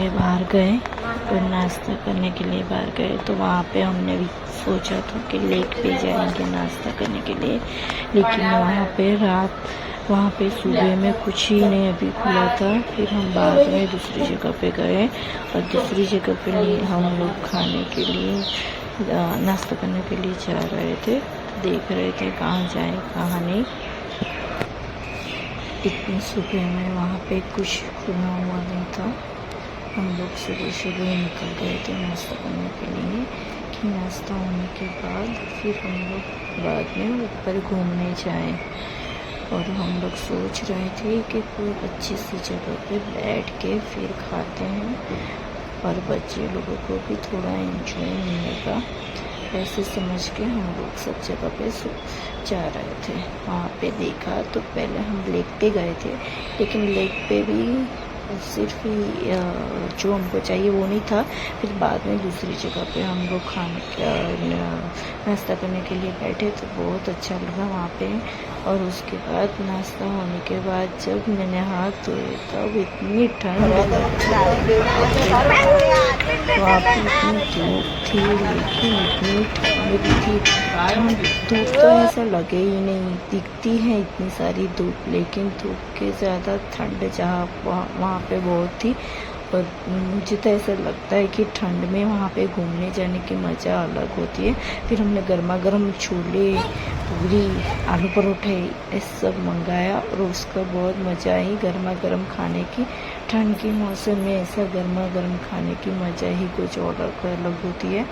लिए बाहर गए, तो नाश्ता करने के लिए बाहर गए, तो वहाँ पे हमने भी सोचा था कि लेक पे जाएंगे नाश्ता करने के लिए, लेकिन वहाँ पे सुबह में कुछ ही नहीं अभी खुला था। फिर हम बाद में दूसरी जगह पे गए और दूसरी जगह पे हम लोग खाने के लिए नाश्ता करने के लिए जा रहे थे, देख रहे थे कहाँ जाएं कहाँ नहीं। इतनी सुबह में वहाँ पे कुछ खुला हुआ नहीं था। हम लोग सुबह सुबह निकल गए थे नाश्ता करने के लिए, कि नाश्ता होने के बाद फिर हम लोग बाद में ऊपर घूमने जाएं। और हम लोग सोच रहे थे कि कोई अच्छी सी जगह पे बैठ के फिर खाते हैं और बच्चे लोगों को भी थोड़ा एंजॉय मिलेगा, ऐसे समझ के हम लोग सब जगह पे जा रहे थे। वहाँ पे देखा तो पहले हम लेक पे गए थे, लेकिन लेक पे भी सिर्फ जो हमको चाहिए वो नहीं था। फिर बाद में दूसरी जगह पे हम लोग नाश्ता करने के लिए बैठे, तो बहुत अच्छा लगा वहाँ पे। और उसके बाद नाश्ता होने के बाद जब मैंने हाथ धोए तब इतनी ठंड वहाँ पे इतनी धूप थी, लेकिन इतनी ठंड भी थी। धूप तो ऐसा लगे ही नहीं, दिखती है इतनी सारी धूप, लेकिन धूप के ज़्यादा ठंड जहाँ वहाँ पे बहुत थी। और मुझे तो ऐसा लगता है कि ठंड में वहाँ पे घूमने जाने की मज़ा अलग होती है। फिर हमने गर्मा गर्म छोले, पूरी, आलू परोठे ये सब मंगाया और उसका बहुत मज़ा आई गर्मा गर्म खाने की। ठंड के मौसम में ऐसा गर्मा गर्म खाने की मज़ा ही कुछ और अलग होती है।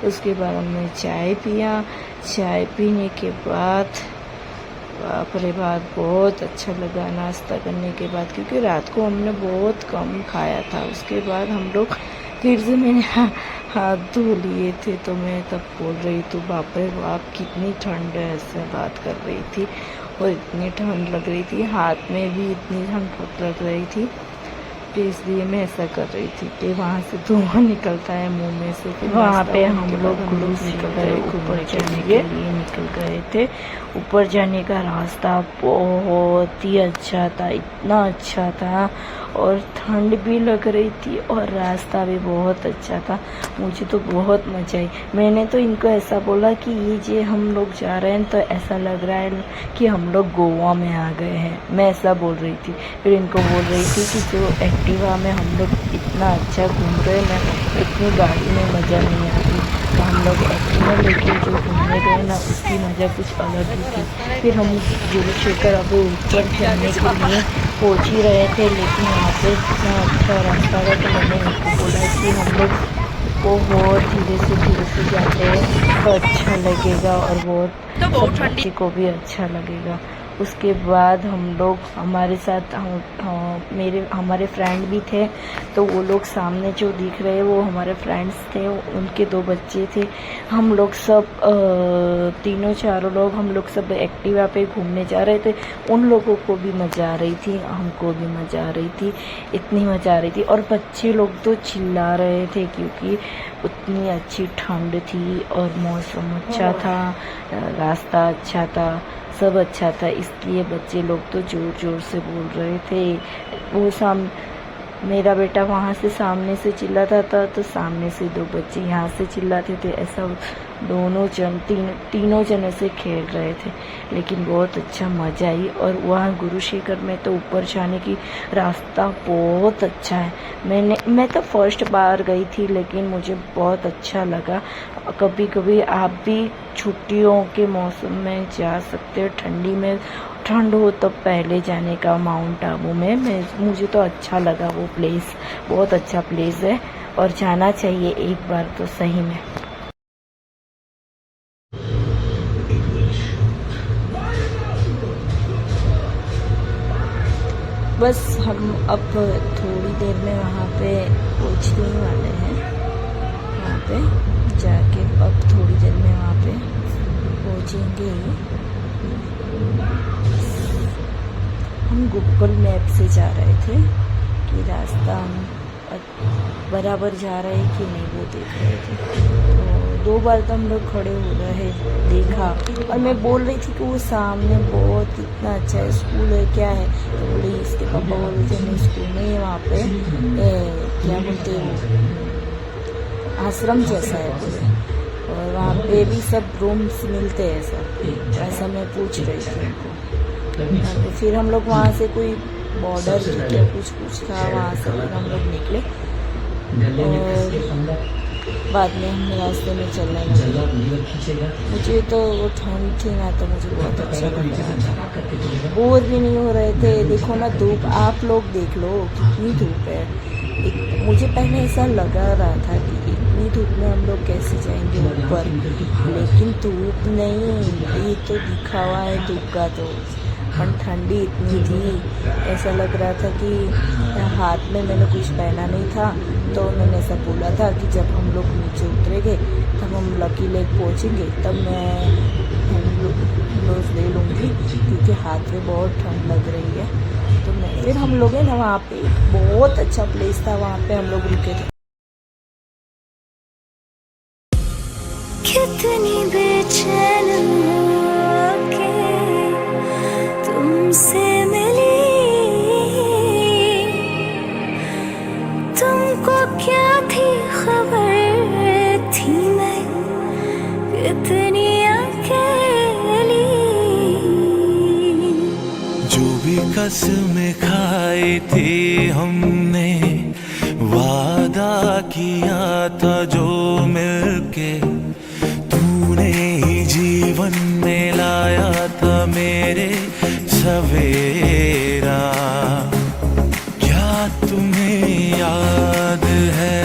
उसके बाद हमने चाय पिया। चाय पीने के बाद बाप रे बाप बहुत अच्छा लगा नाश्ता करने के बाद, क्योंकि रात को हमने बहुत कम खाया था। उसके बाद हम लोग फिर से मैंने हाथ धो लिए थे, तो मैं तब बोल रही थी बाप रे बाप कितनी ठंड है, ऐसे बात कर रही थी। और इतनी ठंड लग रही थी, हाथ में भी इतनी ठंड लग रही थी, तो इसलिए मैं ऐसा कर रही थी कि वहाँ से धुआं निकलता है मुंह में से। फिर वहाँ पे हम लोग निकल गए, ऊपर जाने के लिए निकल गए थे। ऊपर जाने का रास्ता बहुत ही अच्छा था, इतना अच्छा था, और ठंड भी लग रही थी और रास्ता भी बहुत अच्छा था। मुझे तो बहुत मजा आई। मैंने तो इनको ऐसा बोला कि ये जे हम लोग जा रहे हैं तो ऐसा लग रहा है कि हम लोग गोवा में आ गए हैं, मैं ऐसा बोल रही थी। फिर इनको बोल रही थी कि जो एक्टिवा में हम लोग इतना अच्छा घूम रहे हैं ना, इतनी गाड़ी में मज़ा नहीं आती, तो हम लोग एक्टिवा लेके जो घूमने गए ना उसकी मज़ा कुछ अलग ही थी। फिर हम गुरुशेखर अब ऊपर जाने के लिए पहुँच ही रहे थे, लेकिन वहाँ पे इतना अच्छा रास्ता था, तो मैंने उनको बोला कि हम लोग को बहुत धीरे से जाते हैं तो अच्छा लगेगा और बहुत बच्चे को भी अच्छा लगेगा। उसके बाद हम लोग हमारे साथ हमारे फ्रेंड भी थे, तो वो लोग सामने जो दिख रहे हैं वो हमारे फ्रेंड्स थे, उनके 2 बच्चे थे। हम लोग सब तीनों चारों लोग हम लोग सब एक्टिवा पे घूमने जा रहे थे। उन लोगों को भी मज़ा आ रही थी, हमको भी मज़ा आ रही थी, इतनी मज़ा आ रही थी। और बच्चे लोग तो चिल्ला रहे थे क्योंकि उतनी अच्छी ठंड थी और मौसम अच्छा था, रास्ता अच्छा था, सब अच्छा था, इसलिए बच्चे लोग तो ज़ोर ज़ोर से बोल रहे थे। मेरा बेटा वहाँ से सामने से चिल्लाता था, तो सामने से 2 बच्चे यहाँ से चिल्लाते थे। ऐसा तीनों जन ऐसे खेल रहे थे, लेकिन बहुत अच्छा मज़ा आई। और वहाँ गुरुशेखर में तो ऊपर जाने की रास्ता बहुत अच्छा है। मैं तो फर्स्ट बार गई थी, लेकिन मुझे बहुत अच्छा लगा। कभी कभी आप भी छुट्टियों के मौसम में जा सकते हो, ठंडी में ठंड हो तब पहले जाने का माउंट आबू में। मुझे तो अच्छा लगा वो प्लेस, बहुत अच्छा प्लेस है और जाना चाहिए एक बार तो सही में। बस हम अब थोड़ी देर में वहाँ पे पहुँचने वाले हैं। वहाँ पे जाके अब थोड़ी देर में वहाँ पे पहुँचेंगे। हम गूगल मैप से जा रहे थे कि रास्ता बराबर जा रहा है कि नहीं वो देख रहे थे। तो 2 बार तो हम लोग खड़े हो रहे देखा, और मैं बोल रही थी कि वो सामने बहुत कितना अच्छा है, स्कूल है क्या है, तो बोले इसके पापा बोल रहे थे नहीं स्कूल नहीं है, वहाँ पे क्या बोलते हैं आश्रम जैसा है बोले, और वहाँ पे भी सब रूम्स मिलते हैं सब, ऐसा मैं पूछ रही थी उनको। फिर हम लोग वहाँ से कोई बॉर्डर क्या कुछ था, वहाँ से फिर हम लोग निकले और बाद में हम रास्ते में चलने लगे। मुझे तो वो ठंड थी ना, तो मुझे बहुत अच्छा लग रहा था, बोर भी नहीं हो रहे थे। देखो ना धूप, आप लोग देख लो कितनी धूप है। मुझे पहले ऐसा लगा रहा था कि इतनी धूप में हम लोग कैसे जाएंगे ऊपर, लेकिन धूप नहीं, ये तो दिखावा है धूप का, तो पर ठंडी इतनी थी, ऐसा लग रहा था कि हाथ में मैंने कुछ पहना नहीं था। तो मैंने ऐसा बोला था कि जब हम लोग नीचे उतरेंगे तब हम लकी लेक पहुँचेंगे, तब मैं हैंड ले लूँगी क्योंकि हाथ में बहुत ठंड लग रही है। तो मैं फिर हम लोग है ना वहाँ पे बहुत अच्छा प्लेस था, वहाँ पे हम लोग रुके थे। कितनी बेचैन होके तुमसे मिली, तुमको क्या थी खबर, थी मैं कितनी अकेली। जो भी कसमें खाई थी हमने, वादा किया था जो मिलके तूने ही जीवन में लाया था मेरे सवेरा। क्या तुम्हें याद है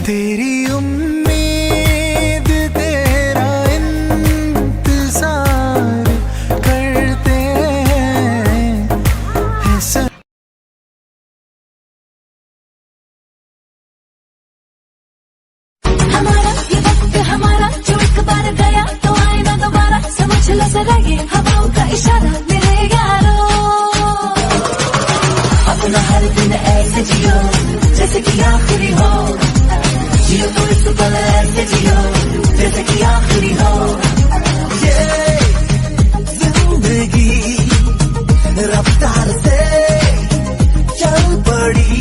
तेरी उम्मीद तेरा इंतजार करते हैं ऐसा। हमारा ये वक्त हमारा जो एक बार गया तो आए ना दोबारा, समझ लो जरा ये हवाओं का इशारा मेरे यारो। अपना हर दिन ऐसे जियो जैसे कि आखिरी हो, जियो तो इस पल ऐसे जियो जैसे कि आखिरी हो। जिंदगी रफ्तार से चल पड़ी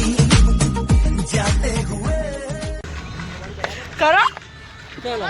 जाते हुए। करो चलो